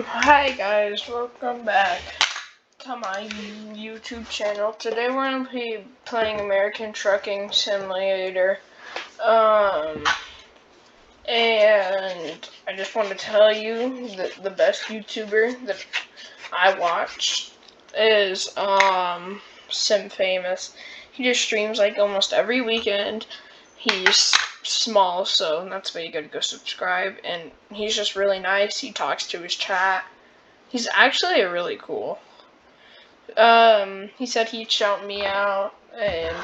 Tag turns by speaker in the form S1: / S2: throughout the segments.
S1: Hi guys, welcome back to my YouTube channel. Today we're going to be playing American Trucking Simulator. And I just want to tell you that the best YouTuber that I watch is Sim Famous. He just streams like almost every weekend. He's small, so that's why you gotta go subscribe. And he's just really nice. He talks to his chat. He's actually really cool. He said he'd shout me out, and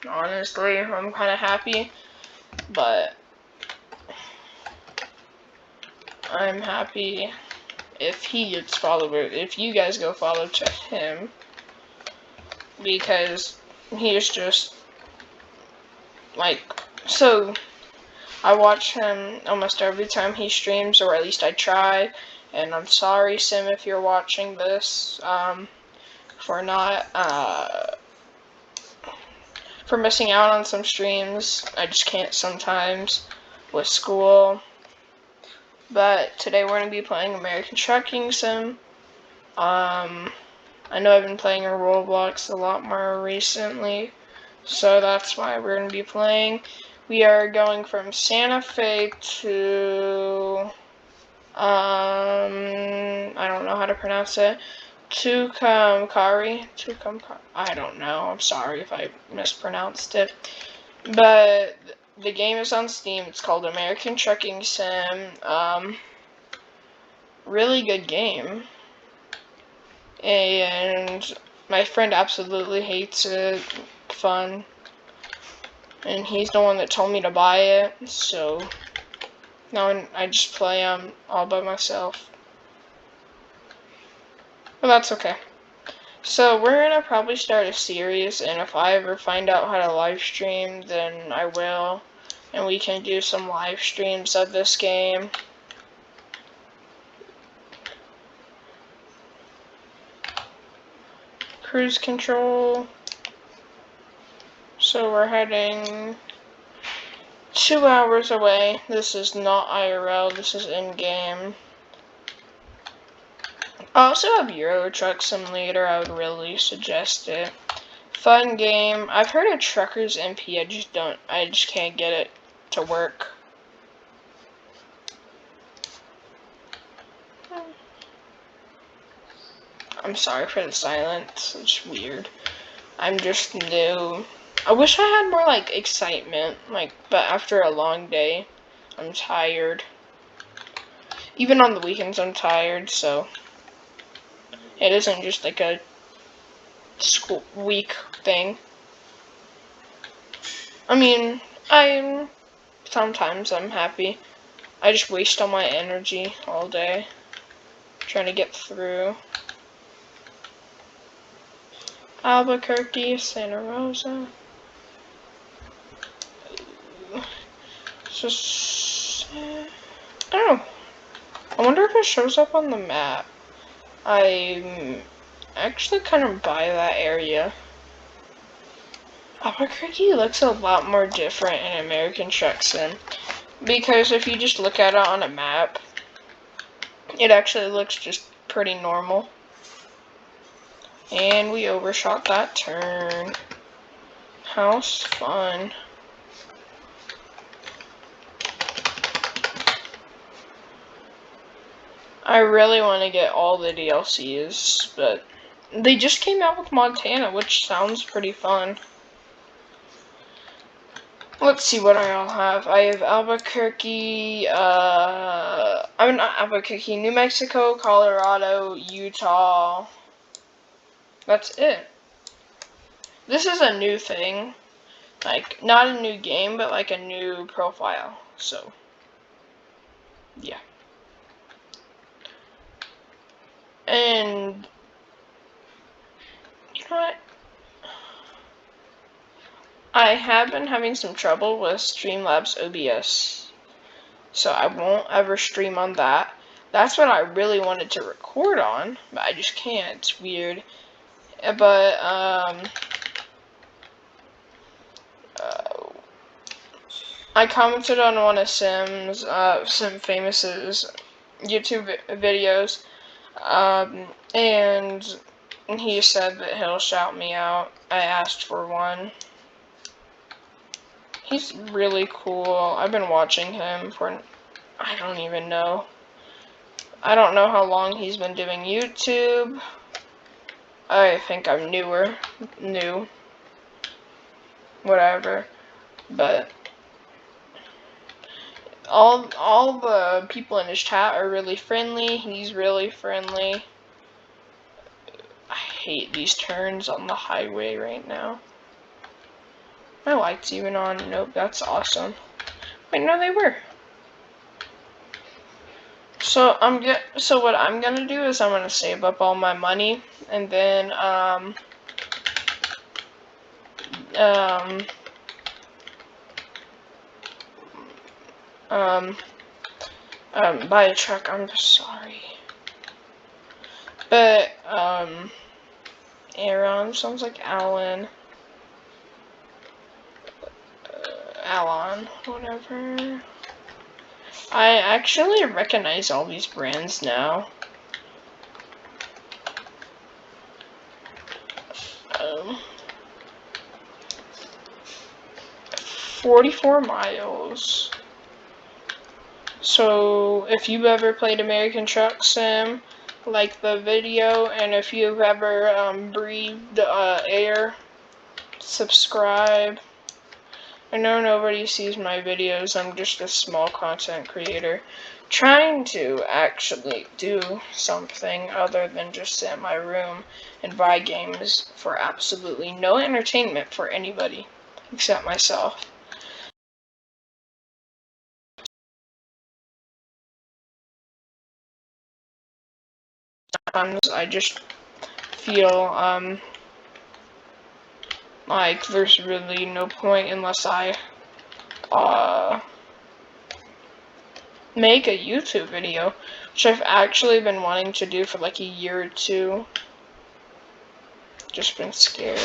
S1: honestly, I'm kind of happy, but I'm happy if he gets followed, if you guys go follow to him, because he is just, like, so, I watch him almost every time he streams, or at least I try, and I'm sorry, Sim, if you're watching this, for not, for missing out on some streams. I just can't sometimes with school. But today we're going to be playing American Trucking Sim. I know I've been playing Roblox a lot more recently, so that's why we're going to be playing. We are going from Santa Fe to, I don't know how to pronounce it. Tucumcari. I don't know. I'm sorry if I mispronounced it. But the game is on Steam. It's called American Trucking Sim. Really good game. And my friend absolutely hates it. Fun. And he's the one that told me to buy it. So now I just play all by myself. But that's okay. So we're gonna probably start a series, and if I ever find out how to live stream, then I will, and we can do some live streams of this game. Cruise control. So we're heading 2 hours away. This is not IRL, this is in-game. I also have Euro Truck Simulator. I would really suggest it. Fun game. I've heard of Truckers MP. I just can't get it to work. I'm sorry for the silence. It's weird. I'm just new. I wish I had more like excitement, but after a long day, I'm tired. Even on the weekends, I'm tired, so it isn't just like a school week thing. I mean, sometimes I'm happy. I just waste all my energy all day trying to get through. Albuquerque, Santa Rosa. Just, I don't know. I wonder if it shows up on the map. I'm actually kind of by that area. Albuquerque looks a lot more different in American Truck Sim, because if you just look at it on a map, it actually looks just pretty normal. And we overshot that turn. How's fun. I really want to get all the DLCs, but they just came out with Montana, which sounds pretty fun. Let's see what I all have. I have Albuquerque, I'm not Albuquerque, New Mexico, Colorado, Utah. That's it. This is a new thing. Like, not a new game, but like a new profile. So, yeah. And, you know what? I have been having some trouble with Streamlabs OBS. So I won't ever stream on that. That's what I really wanted to record on, but I just can't. It's weird. But, I commented on one of Sim Famous's YouTube videos, and he said that he'll shout me out. I asked for one. He's really cool. I've been watching him for, I don't even know. I don't know how long he's been doing YouTube. I think I'm new, whatever. But all the people in his chat are really friendly. He's really friendly. I hate these turns on the highway right now. My light's even on. Nope, that's awesome. Wait, no, they were. So what I'm gonna do is I'm gonna save up all my money, and then buy a truck. I'm sorry, but Aaron sounds like Alan. Alan, whatever. I actually recognize all these brands now. 44 miles. So, if you've ever played American Truck Sim, like the video, and if you've ever breathed air, subscribe. I know nobody sees my videos. I'm just a small content creator trying to actually do something other than just sit in my room and buy games for absolutely no entertainment for anybody except myself. Sometimes I just feel like there's really no point unless I make a YouTube video, which I've actually been wanting to do for like a year or two. Just been scared.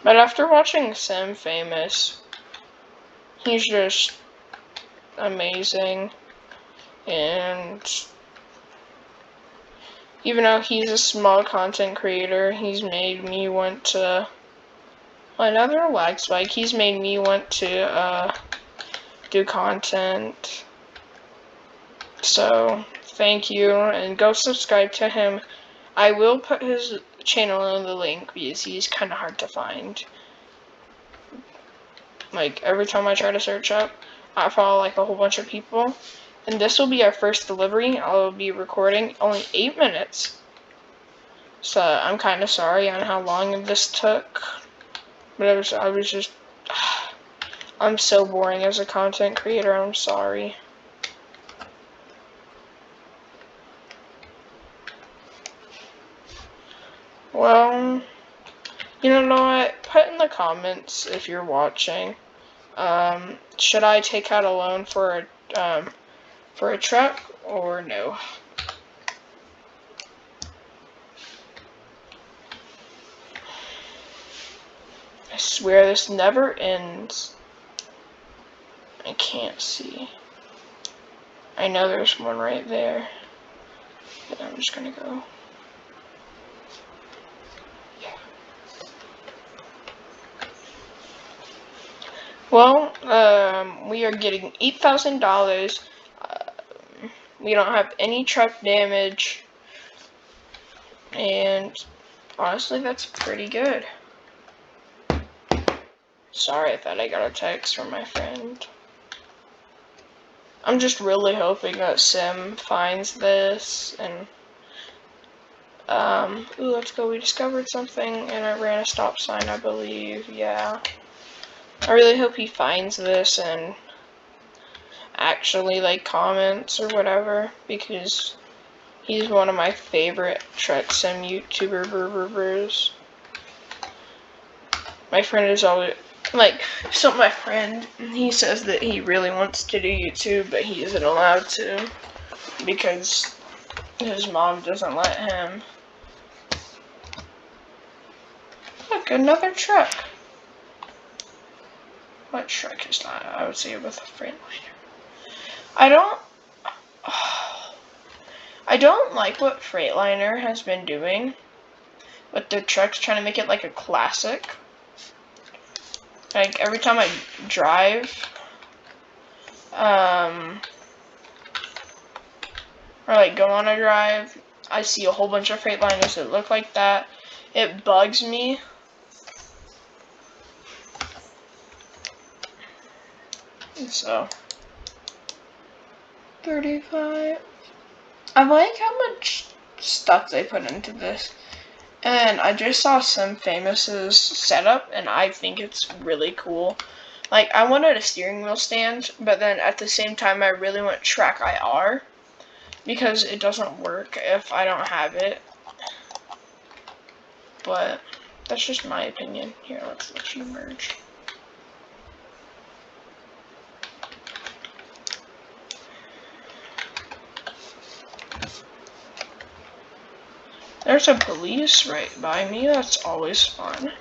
S1: But after watching Sim Famous, he's just amazing, and even though he's a small content creator, he's made me want to, another lag spike, he's made me want to do content. So thank you, and go subscribe to him. I will put his channel in the link because he's kind of hard to find. Like every time I try to search up, I follow like a whole bunch of people. And this will be our first delivery. I'll be recording only 8 minutes. So I'm kind of sorry on how long this took. But I was just, I'm so boring as a content creator. I'm sorry. Well, you know what? Put in the comments if you're watching. Should I take out a loan for a truck or no? I swear this never ends. I can't see. I know there's one right there. But I'm just gonna go. Yeah. Well, we are getting $8,000. We don't have any truck damage. And honestly, that's pretty good. Sorry, I thought I got a text from my friend. I'm just really hoping that Sim finds this and ooh, let's go. We discovered something and I ran a stop sign, I believe. Yeah. I really hope he finds this and actually like comments or whatever, because he's one of my favorite Truck Sim YouTubers. My friend is always like, so my friend, he says that he really wants to do YouTube, but he isn't allowed to because his mom doesn't let him. Look, another truck. What truck is that? I would say with a Freightliner. I don't like what Freightliner has been doing with their trucks, trying to make it like a classic. Like every time I drive, or like go on a drive, I see a whole bunch of Freightliners that look like that. It bugs me. So 35. I like how much stuff they put into this. And I just saw Sim Famous's setup, and I think it's really cool. Like, I wanted a steering wheel stand, but then at the same time, I really want Track IR, because it doesn't work if I don't have it. But that's just my opinion. Here, let's let you merge. There's a police right by me. That's always fun.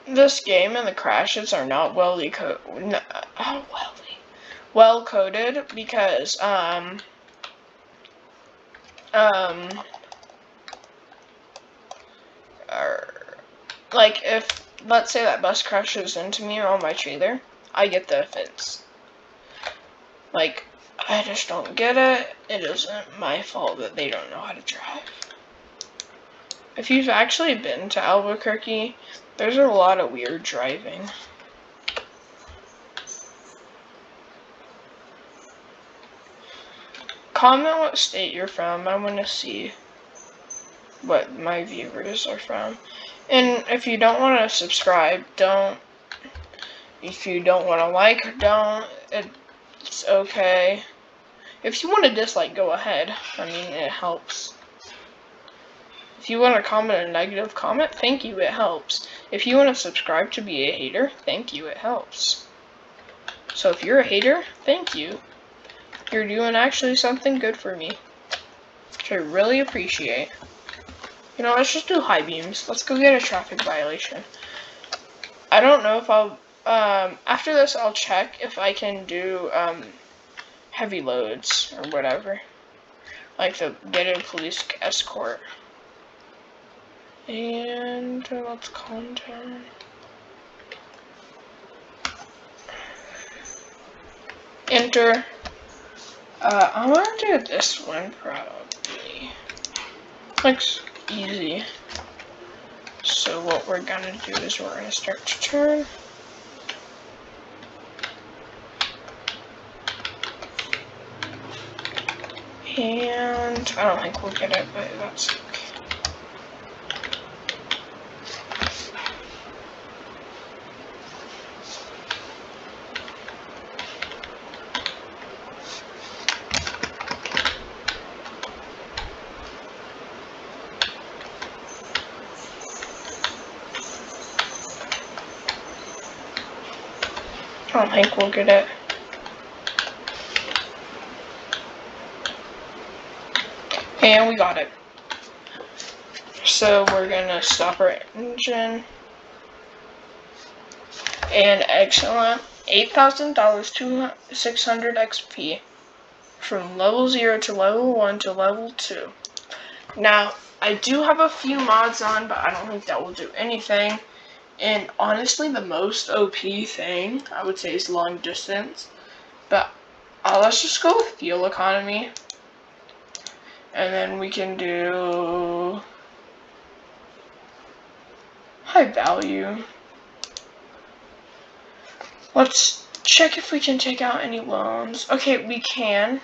S1: This game and the crashes are not well coded because like if let's say that bus crashes into me or on my trailer, I get the offense. Like, I just don't get it. It isn't my fault that they don't know how to drive. If you've actually been to Albuquerque, there's a lot of weird driving. Comment what state you're from. I want to see what my viewers are from. And if you don't want to subscribe, don't. If you don't want to like, don't. It's okay. If you want to dislike, go ahead. I mean, it helps. If you want to comment a negative comment, thank you, it helps. If you want to subscribe to be a hater, thank you, it helps. So if you're a hater, thank you. You're doing actually something good for me, which I really appreciate. You know, let's just do high beams. Let's go get a traffic violation. I don't know if I'll, after this I'll check if I can do, heavy loads or whatever. Like the get a police escort. And let's calm down. Enter. I'm gonna do this one probably. Looks easy. So what we're gonna do is we're gonna start to turn. And I don't think we'll get it, but that's okay. I don't think we'll get it. And we got it. So we're gonna stop our engine. And excellent. $8,000, 600 XP. From level 0 to level 1 to level 2. Now, I do have a few mods on, but I don't think that will do anything. And honestly, the most OP thing, I would say, is long distance. But let's just go with fuel economy. And then we can do high value. Let's check if we can take out any loans. Okay, we can.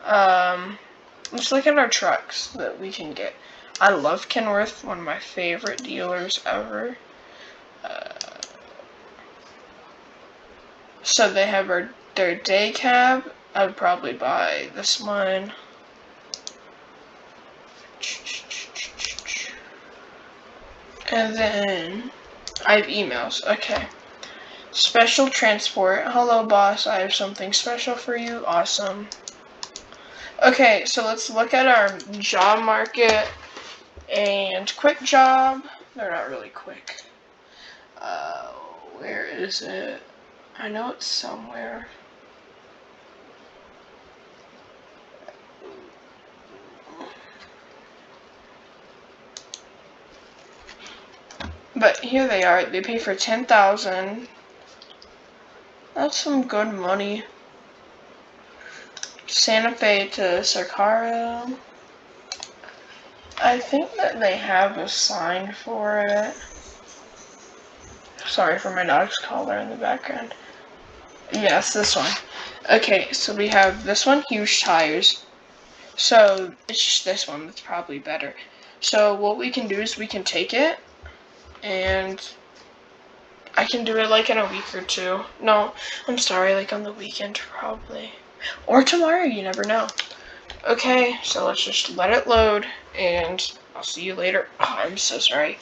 S1: Let's look at our trucks that we can get. I love Kenworth, one of my favorite dealers ever. So they have their day cab. I would probably buy this one. And then I have emails. Okay. Special transport. Hello, boss. I have something special for you. Awesome. Okay, so let's look at our job market and quick job. They're not really quick. is it? I know it's somewhere. But here they are. They pay for 10,000. That's some good money. Santa Fe to Sakara. I think that they have a sign for it. Sorry for my dog's collar in the background. Yes, this one. Okay, so we have this one, huge tires. So it's just this one that's probably better. So what we can do is we can take it, and I can do it like in a week or two. No, I'm sorry, like on the weekend probably. Or tomorrow, you never know. Okay, so let's just let it load, and I'll see you later. Oh, I'm so sorry.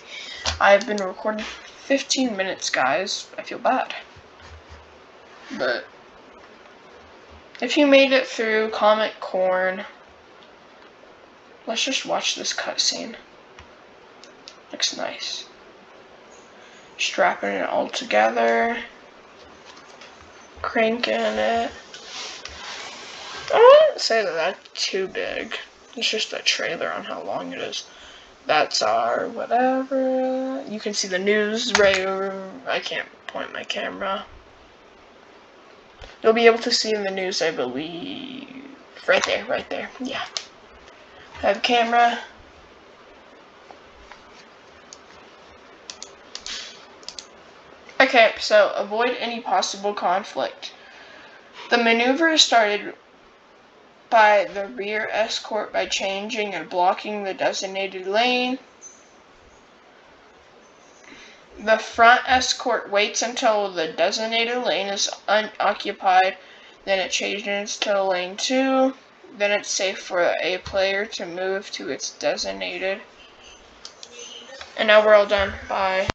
S1: I've been recording 15 minutes, guys. I feel bad. But if you made it through, comment corn. Let's just watch this cutscene. Looks nice. Strapping it all together. Cranking it. I wouldn't say that that's too big. It's just a trailer on how long it is. That's our whatever. You can see the news right over. I can't point my camera. You'll be able to see in the news, I believe. Right there. Yeah. I have a camera. Okay, so avoid any possible conflict. The maneuver is started by the rear escort by changing and blocking the designated lane. The front escort waits until the designated lane is unoccupied, then it changes to lane 2. Then it's safe for a player to move to its designated. And now we're all done. Bye.